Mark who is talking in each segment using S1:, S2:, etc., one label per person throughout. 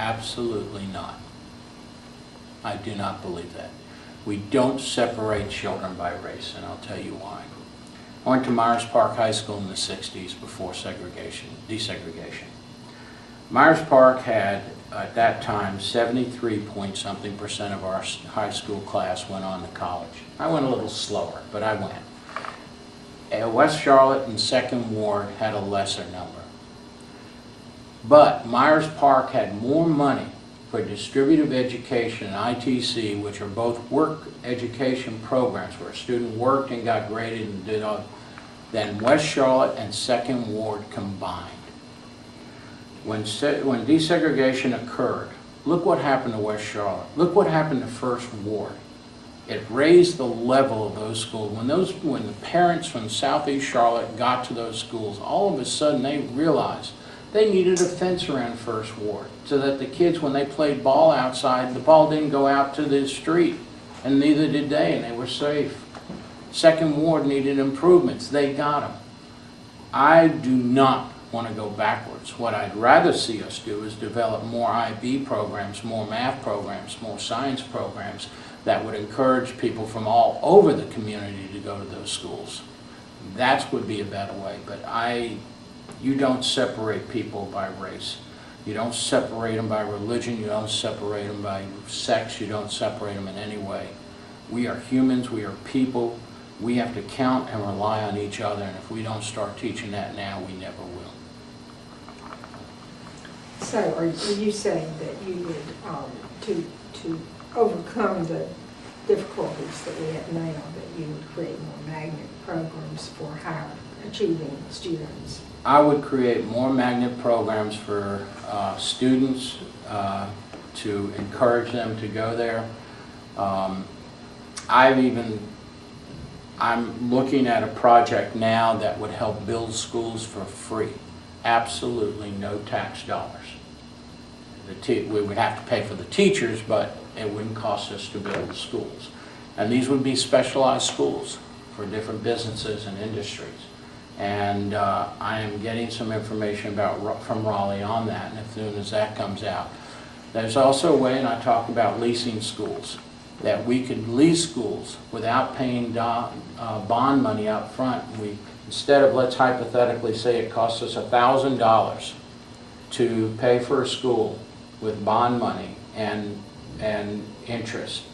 S1: Absolutely not. I do not believe that. We don't separate children by race, and I'll tell you why. I went to Myers Park High School in the 60s before desegregation. Myers Park had, at that time, 73-point-something% of our high school class went on to college. I went a little slower, but I went. West Charlotte and Second Ward had a lesser number. But Myers Park had more money for distributive education and ITC, which are both work education programs where a student worked and got graded and did all, than West Charlotte and Second Ward combined. When desegregation occurred, look what happened to West Charlotte. Look what happened to First Ward. It raised the level of those schools. When the parents from Southeast Charlotte got to those schools, all of a sudden they realized they needed a fence around First Ward so that the kids, when they played ball outside, the ball didn't go out to the street, and neither did they, and they were safe. Second Ward needed improvements. They got them. I do not want to go backwards. What I'd rather see us do is develop more IB programs, more math programs, more science programs that would encourage people from all over the community to go to those schools. That would be a better way, but you don't separate people by race. You don't separate them by religion. You don't separate them by sex. You don't separate them in any way. We are humans. We are people. We have to count and rely on each other, and if we don't start teaching that now, we never will.
S2: So are you saying that you would, to overcome the difficulties that we have now, that you would create more magnet programs for higher achieving students?
S1: I would create more magnet programs for students to encourage them to go there. I'm looking at a project now that would help build schools for free. Absolutely no tax dollars. We would have to pay for the teachers, but it wouldn't cost us to build the schools. And these would be specialized schools for different businesses and industries. And I am getting some information from Raleigh on that, and as soon as that comes out. There's also a way, and I talk about leasing schools, that we could lease schools without paying bond money up front. Instead of, let's hypothetically say it costs us $1,000 to pay for a school with bond money and interest,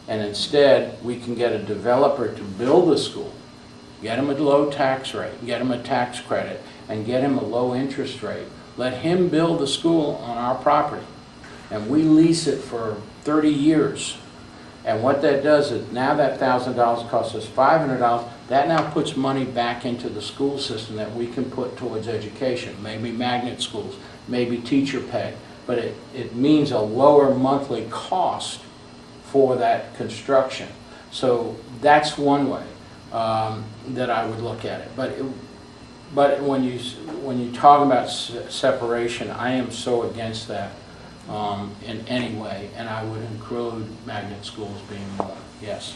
S1: and instead we can get a developer to build a school, get him a low tax rate, get him a tax credit, and get him a low interest rate. Let him build the school on our property, and we lease it for 30 years. And what that does is, now that $1,000 costs us $500, that now puts money back into the school system that we can put towards education, maybe magnet schools, maybe teacher pay, but it means a lower monthly cost for that construction. So that's one way that I would look at it. But when you talk about separation, I am so against that in any way, and I would include magnet schools being one. Yes.